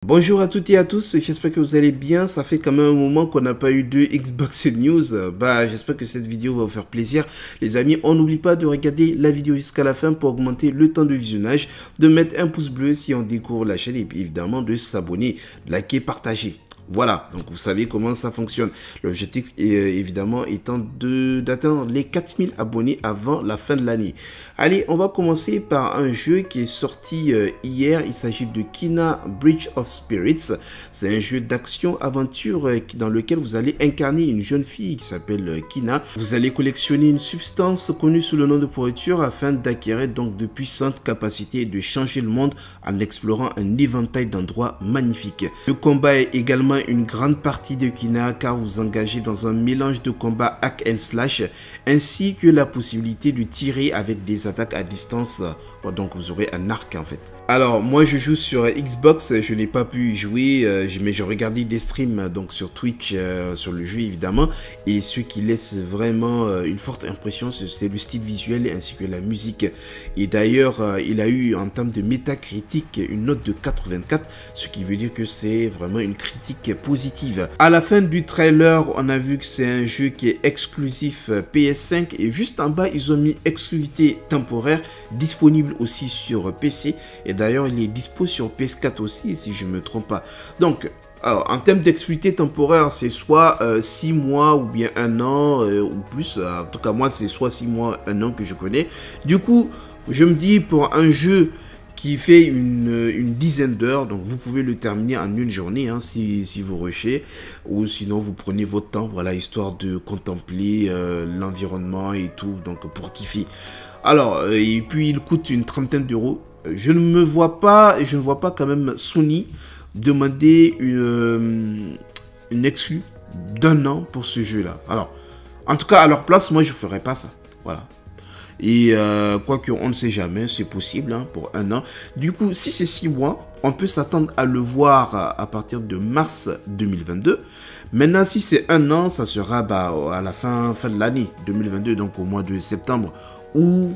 Bonjour à toutes et à tous, j'espère que vous allez bien. Ça fait quand même un moment qu'on n'a pas eu de Xbox News. J'espère que cette vidéo va vous faire plaisir. Les amis, on n'oublie pas de regarder la vidéo jusqu'à la fin pour augmenter le temps de visionnage, de mettre un pouce bleu si on découvre la chaîne et puis évidemment de s'abonner, liker, partager. Voilà, donc vous savez comment ça fonctionne. L'objectif évidemment étant d'atteindre les 4000 abonnés avant la fin de l'année. Allez, on va commencer par un jeu qui est sorti hier. Il s'agit de Kena Bridge of Spirits. C'est un jeu d'action-aventure dans lequel vous allez incarner une jeune fille qui s'appelle Kena. Vous allez collectionner une substance connue sous le nom de pourriture afin d'acquérir donc de puissantes capacités de changer le monde en explorant un éventail d'endroits magnifiques. Le combat est également une grande partie de Kena car vous engagez dans un mélange de combat hack and slash ainsi que la possibilité de tirer avec des attaques à distance. Donc vous aurez un arc en fait. Alors moi je joue sur Xbox, je n'ai pas pu y jouer mais j'ai regardé des streams donc sur Twitch sur le jeu évidemment, et ce qui laisse vraiment une forte impression c'est le style visuel ainsi que la musique. Et d'ailleurs il a eu en termes de métacritique une note de 84, ce qui veut dire que c'est vraiment une critique positive. À la fin du trailer on a vu que c'est un jeu qui est exclusif PS5 et juste en bas ils ont mis exclusivité temporaire disponible aussi sur PC, et d'ailleurs il est dispo sur PS4 aussi si je me trompe pas. Donc alors, en termes d'exclusivité temporaire, c'est soit 6 mois ou bien 1 an ou plus. En tout cas, moi, c'est soit 6 mois, 1 an que je connais. Du coup, je me dis, pour un jeu qui fait une dizaine d'heures, donc vous pouvez le terminer en une journée hein, si vous rushez, ou sinon vous prenez votre temps, voilà, histoire de contempler l'environnement et tout, donc pour kiffer. Alors, et puis il coûte une trentaine d'euros. Je ne vois pas quand même Sony demander une exclue d'1 an pour ce jeu-là. Alors, en tout cas, à leur place, moi, je ferais pas ça. Voilà. Et quoique, on ne sait jamais, c'est possible hein, pour 1 an. Du coup, si c'est 6 mois, on peut s'attendre à le voir à partir de mars 2022. Maintenant, si c'est 1 an, ça sera à la fin de l'année 2022, donc au mois de septembre. Ou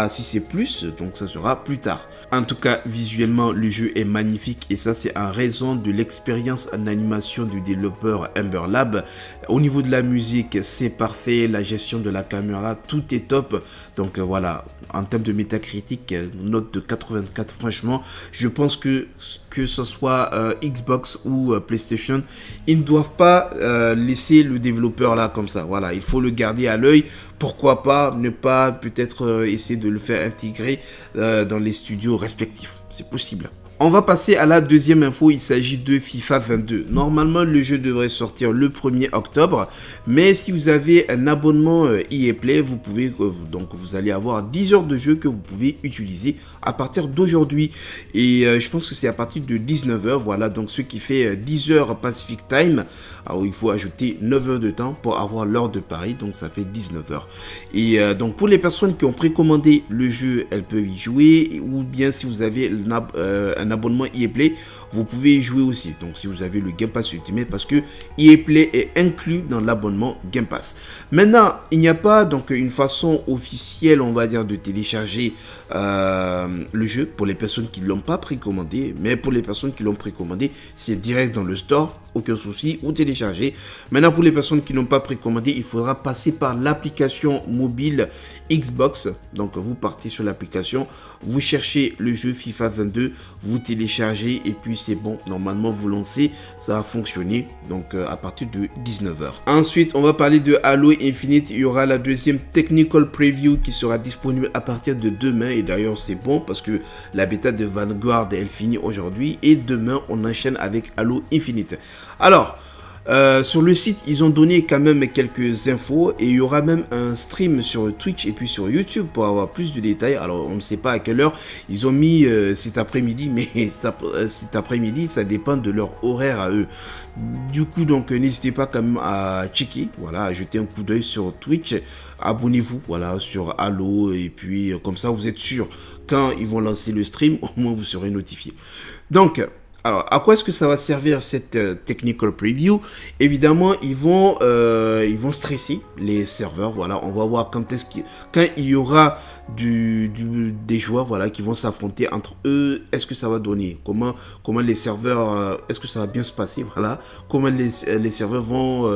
si c'est plus, donc ça sera plus tard. En tout cas, visuellement, le jeu est magnifique et ça c'est en raison de l'expérience en animation du développeur Ember Lab. Au niveau de la musique, c'est parfait, la gestion de la caméra, tout est top. Donc voilà, en termes de métacritique, note de 84, franchement, je pense que ce soit Xbox ou PlayStation, ils ne doivent pas laisser le développeur là comme ça. Voilà, il faut le garder à l'œil. Pourquoi pas ne pas peut-être essayer de le faire intégrer dans les studios respectifs. C'est possible. On va passer à la deuxième info, il s'agit de FIFA 22. Normalement, le jeu devrait sortir le 1er octobre, mais si vous avez un abonnement EA Play, vous pouvez donc vous allez avoir 10 heures de jeu que vous pouvez utiliser à partir d'aujourd'hui. Et je pense que c'est à partir de 19 h, voilà, donc ce qui fait 10 heures Pacific Time. Alors il faut ajouter 9 heures de temps pour avoir l'heure de Paris, donc ça fait 19 heures. Et donc pour les personnes qui ont précommandé le jeu, elles peuvent y jouer, ou bien si vous avez un abonnement EA Play, vous pouvez y jouer aussi. Donc si vous avez le Game Pass Ultimate, parce que EA Play est inclus dans l'abonnement Game Pass. Maintenant, il n'y a pas donc une façon officielle, on va dire, de télécharger le jeu pour les personnes qui ne l'ont pas précommandé, mais pour les personnes qui l'ont précommandé, c'est direct dans le store, aucun souci, ou télécharger. Maintenant, pour les personnes qui n'ont pas précommandé, il faudra passer par l'application mobile Xbox. Donc vous partez sur l'application, vous cherchez le jeu FIFA 22, vous téléchargez et puis c'est bon, normalement vous lancez, ça va fonctionner donc à partir de 19 h. Ensuite, on va parler de Halo Infinite. Il y aura la deuxième technical preview qui sera disponible à partir de demain, et d'ailleurs c'est bon parce que la bêta de Vanguard elle finit aujourd'hui et demain on enchaîne avec Halo Infinite. Alors sur le site, ils ont donné quand même quelques infos et il y aura même un stream sur Twitch et puis sur YouTube pour avoir plus de détails. Alors, on ne sait pas à quelle heure. Ils ont mis cet après-midi, mais cet après-midi, ça dépend de leur horaire à eux. Du coup, donc, n'hésitez pas quand même à checker, voilà, à jeter un coup d'œil sur Twitch. Abonnez-vous, voilà, sur Halo et puis comme ça, vous êtes sûr quand ils vont lancer le stream, au moins vous serez notifié. Donc, Alors, à quoi est-ce que ça va servir cette technical preview? Évidemment, ils vont stresser les serveurs. Voilà, on va voir quand il y aura des joueurs, voilà, qui vont s'affronter entre eux. Est-ce que ça va donner? Comment les serveurs, est-ce que ça va bien se passer? Voilà, comment les serveurs vont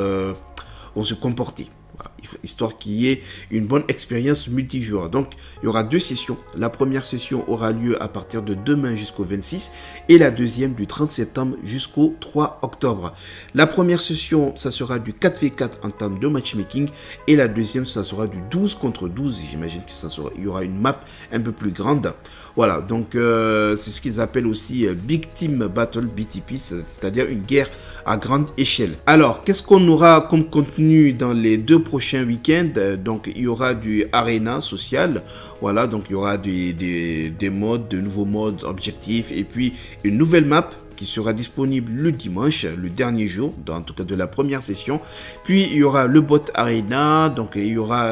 se comporter. Voilà, histoire qu'il y ait une bonne expérience multijoueur. Donc, il y aura 2 sessions. La première session aura lieu à partir de demain jusqu'au 26 et la deuxième du 30 septembre jusqu'au 3 octobre. La première session, ça sera du 4v4 en termes de matchmaking et la deuxième, ça sera du 12 contre 12. J'imagine que il y aura une map un peu plus grande. Voilà, donc c'est ce qu'ils appellent aussi Big Team Battle, BTP, c'est-à-dire une guerre à grande échelle. Alors, qu'est-ce qu'on aura comme contenu dans les 2 prochains week-ends? Donc, il y aura du Arena social. Voilà, donc il y aura des modes, de nouveaux modes, objectifs et puis une nouvelle map qui sera disponible le dimanche, le dernier jour, en tout cas de la première session. Puis il y aura le bot Arena, donc il y aura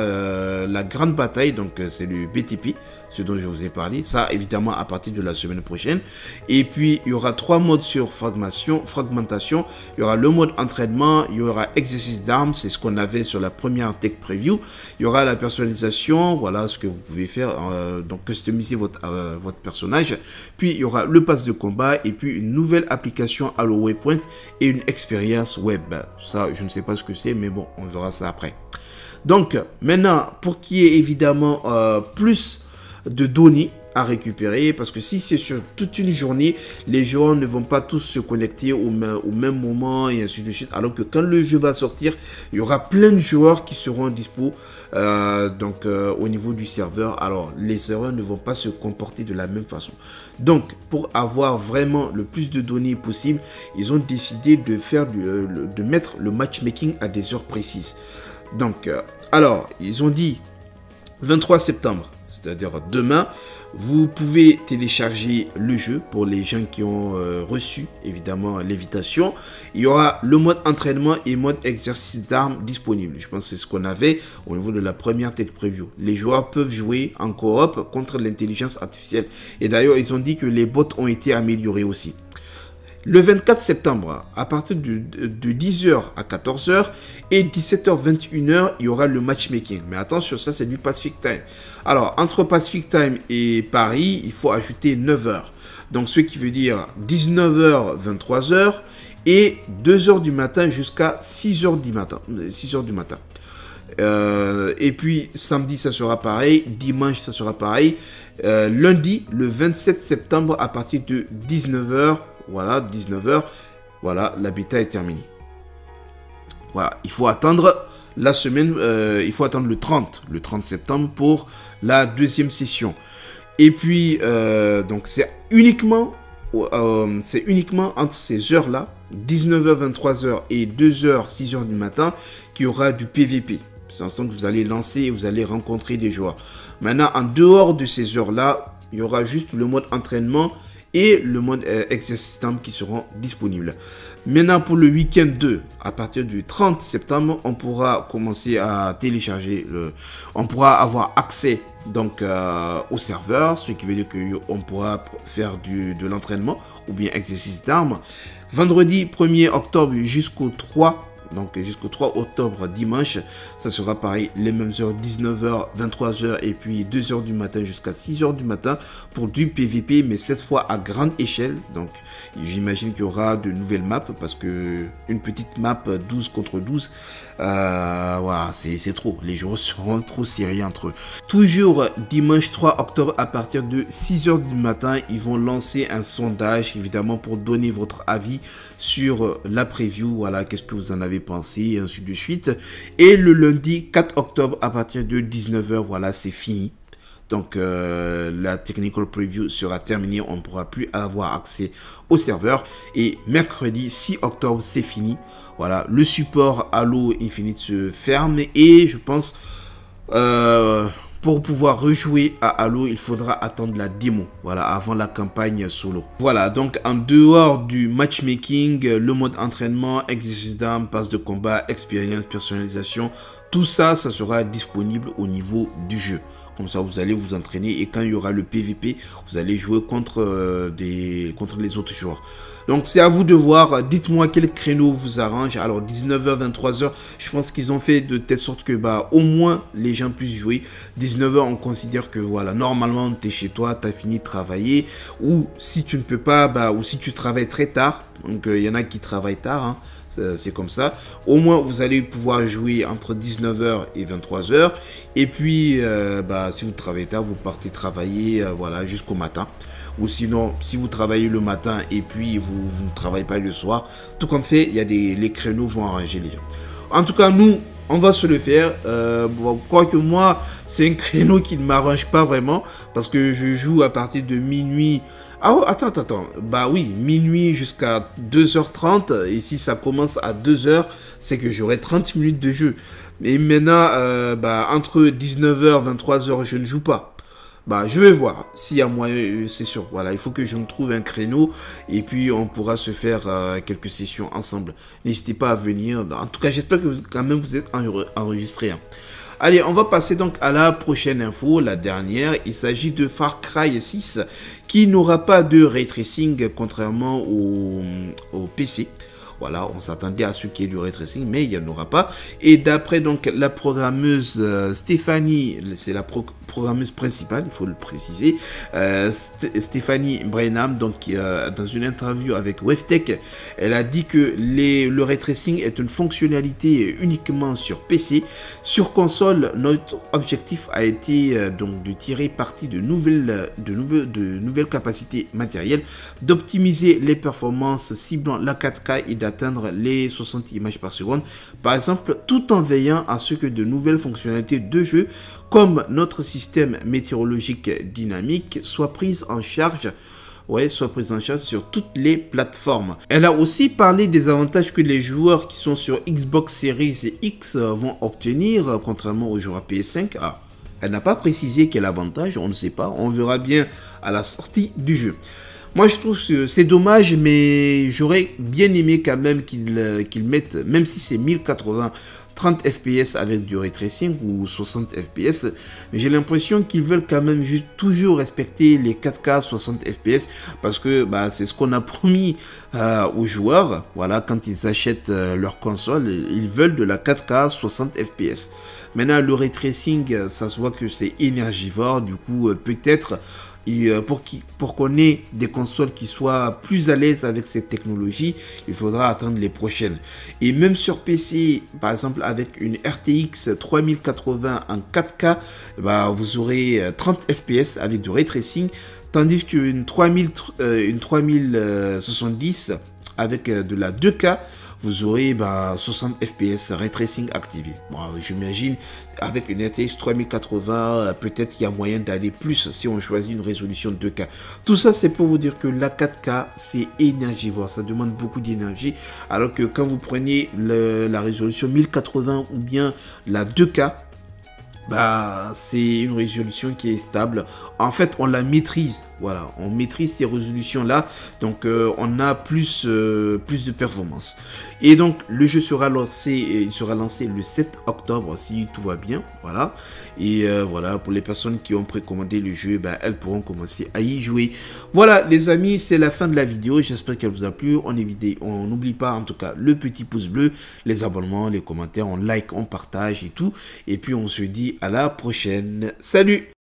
la grande bataille, donc c'est le BTP, ce dont je vous ai parlé. Ça, évidemment, à partir de la semaine prochaine. Et puis, il y aura 3 modes sur fragmentation. Il y aura le mode entraînement, il y aura exercice d'armes, c'est ce qu'on avait sur la première tech preview. Il y aura la personnalisation, voilà ce que vous pouvez faire, donc customiser votre personnage. Puis, il y aura le pass de combat et puis une nouvelle application Halo Waypoint et une expérience web. Ça, je ne sais pas ce que c'est, mais bon, on verra ça après. Donc, maintenant, pour qu'il y ait évidemment plus de données à récupérer, parce que si c'est sur toute une journée, les joueurs ne vont pas tous se connecter au même moment et ainsi de suite, alors que quand le jeu va sortir, il y aura plein de joueurs qui seront dispo au niveau du serveur. Alors les serveurs ne vont pas se comporter de la même façon. Donc pour avoir vraiment le plus de données possible, ils ont décidé de mettre le matchmaking à des heures précises. Donc alors ils ont dit 23 septembre, c'est-à-dire demain, vous pouvez télécharger le jeu pour les gens qui ont reçu évidemment l'invitation. Il y aura le mode entraînement et mode exercice d'armes disponible. Je pense que c'est ce qu'on avait au niveau de la première tech preview. Les joueurs peuvent jouer en coop contre l'intelligence artificielle. Et d'ailleurs, ils ont dit que les bots ont été améliorés aussi. Le 24 septembre, à partir de 10h à 14h et 17h-21h, il y aura le matchmaking. Mais attention, ça c'est du Pacific Time. Alors, entre Pacific Time et Paris, il faut ajouter 9h. Donc, ce qui veut dire 19h-23h et 2h du matin jusqu'à 6h du matin. 6h du matin. Et puis, samedi, ça sera pareil. Dimanche, ça sera pareil. Lundi, le 27 septembre, à partir de 19h. Voilà, 19h, voilà, la bêta est terminée. Voilà, il faut attendre la semaine, il faut attendre le 30 septembre pour la deuxième session. Et puis, donc c'est uniquement entre ces heures-là, 19h, 23h et 2h, 6h du matin, qu'il y aura du PVP. C'est l'instant que vous allez lancer et vous allez rencontrer des joueurs. Maintenant, en dehors de ces heures-là, il y aura juste le mode entraînement et le mode exercice d'armes qui seront disponibles. Maintenant, pour le week-end 2, à partir du 30 septembre, on pourra commencer à télécharger, on pourra avoir accès donc au serveur, ce qui veut dire qu'on pourra faire de l'entraînement ou bien exercice d'armes. Vendredi 1er octobre jusqu'au 3. Donc jusqu'au 3 octobre dimanche, ça sera pareil, les mêmes heures, 19h, 23h et puis 2h du matin jusqu'à 6h du matin pour du PVP, mais cette fois à grande échelle. Donc j'imagine qu'il y aura de nouvelles maps parce que une petite map 12 contre 12, voilà, c'est trop. Les joueurs seront trop sérieux entre eux. Toujours dimanche 3 octobre à partir de 6h du matin, ils vont lancer un sondage évidemment pour donner votre avis sur la preview. Voilà, qu'est-ce que vous en avez pensé et ainsi de suite. Et le lundi 4 octobre à partir de 19h, voilà, c'est fini. Donc la technical preview sera terminée, on ne pourra plus avoir accès au serveur. Et mercredi 6 octobre, c'est fini. Voilà, le support Halo Infinite se ferme et je pense pour pouvoir rejouer à Halo, il faudra attendre la démo, voilà, avant la campagne solo. Voilà, donc en dehors du matchmaking, le mode entraînement, exercice d'armes, passe de combat, expérience, personnalisation, tout ça, ça sera disponible au niveau du jeu. Comme ça, vous allez vous entraîner et quand il y aura le PVP, vous allez jouer contre les autres joueurs. Donc c'est à vous de voir, dites-moi quel créneau vous arrange. Alors 19h, 23h, je pense qu'ils ont fait de telle sorte que bah au moins les gens puissent jouer. 19h, on considère que voilà, normalement tu es chez toi, tu as fini de travailler, ou si tu ne peux pas, bah, ou si tu travailles très tard, donc il y en a qui travaillent tard, hein. C'est comme ça. Au moins, vous allez pouvoir jouer entre 19h et 23h. Et puis, bah, si vous travaillez tard, vous partez travailler voilà, jusqu'au matin. Ou sinon, si vous travaillez le matin et puis vous ne travaillez pas le soir, tout compte fait, il y a les créneaux vont arranger les gens. En tout cas, nous, on va se le faire. Bon, quoique moi, c'est un créneau qui ne m'arrange pas vraiment. Parce que je joue à partir de minuit. Ah, oh, attends. Bah oui, minuit jusqu'à 2h30. Et si ça commence à 2h, c'est que j'aurai 30 minutes de jeu. Mais maintenant, bah, entre 19h et 23h, je ne joue pas. Bah, je vais voir s'il y a moyen, c'est sûr. Voilà, il faut que je me trouve un créneau et puis on pourra se faire quelques sessions ensemble. N'hésitez pas à venir. En tout cas, j'espère que quand même vous êtes enregistrés. Hein. Allez, on va passer donc à la prochaine info, la dernière. Il s'agit de Far Cry 6 qui n'aura pas de ray tracing contrairement au PC. Voilà, on s'attendait à ce qu'il y ait du ray tracing, mais il n'y en aura pas. Et d'après donc la programmeuse Stéphanie, c'est la programmeuse principale, il faut le préciser, Stéphanie Brainham, donc dans une interview avec WebTech, elle a dit que le ray tracing est une fonctionnalité uniquement sur PC. Sur console, notre objectif a été donc de tirer parti de nouvelles capacités matérielles, d'optimiser les performances ciblant la 4K et d'atteindre les 60 images par seconde, par exemple, tout en veillant à ce que de nouvelles fonctionnalités de jeu, comme notre système météorologique dynamique, soient prises en charge sur toutes les plateformes. Elle a aussi parlé des avantages que les joueurs qui sont sur Xbox Series X vont obtenir, contrairement aux joueurs PS5. Ah, elle n'a pas précisé quel avantage, on ne sait pas, on verra bien à la sortie du jeu. Moi, je trouve que c'est dommage, mais j'aurais bien aimé quand même qu'ils mettent, même si c'est 1080, 30 fps avec du ray tracing ou 60 fps, mais j'ai l'impression qu'ils veulent quand même toujours respecter les 4K 60 fps parce que bah, c'est ce qu'on a promis aux joueurs. Voilà, quand ils achètent leur console, ils veulent de la 4K 60 fps. Maintenant, le ray tracing, ça se voit que c'est énergivore, du coup, peut-être. Et pour qu'on ait des consoles qui soient plus à l'aise avec cette technologie, il faudra attendre les prochaines. Et même sur PC, par exemple avec une RTX 3080 en 4K, bah, vous aurez 30 fps avec du ray tracing, tandis qu'une 3070 avec de la 2K, vous aurez 60 fps ray tracing activé. Bon, j'imagine avec une RTX 3080, peut-être qu'il y a moyen d'aller plus si on choisit une résolution 2K. Tout ça, c'est pour vous dire que la 4K, c'est énergivore. Ça demande beaucoup d'énergie. Alors que quand vous prenez la résolution 1080 ou bien la 2K, bah, c'est une résolution qui est stable. En fait, on la maîtrise. Voilà, on maîtrise ces résolutions-là. Donc, on a plus de performance. Et donc, le jeu sera lancé, il sera lancé le 7 octobre si tout va bien. Voilà. Et voilà, pour les personnes qui ont précommandé le jeu, bah, elles pourront commencer à y jouer. Voilà, les amis, c'est la fin de la vidéo. J'espère qu'elle vous a plu. On n'oublie pas, en tout cas, le petit pouce bleu, les abonnements, les commentaires, on like, on partage et tout. Et puis, on se dit à la prochaine. Salut!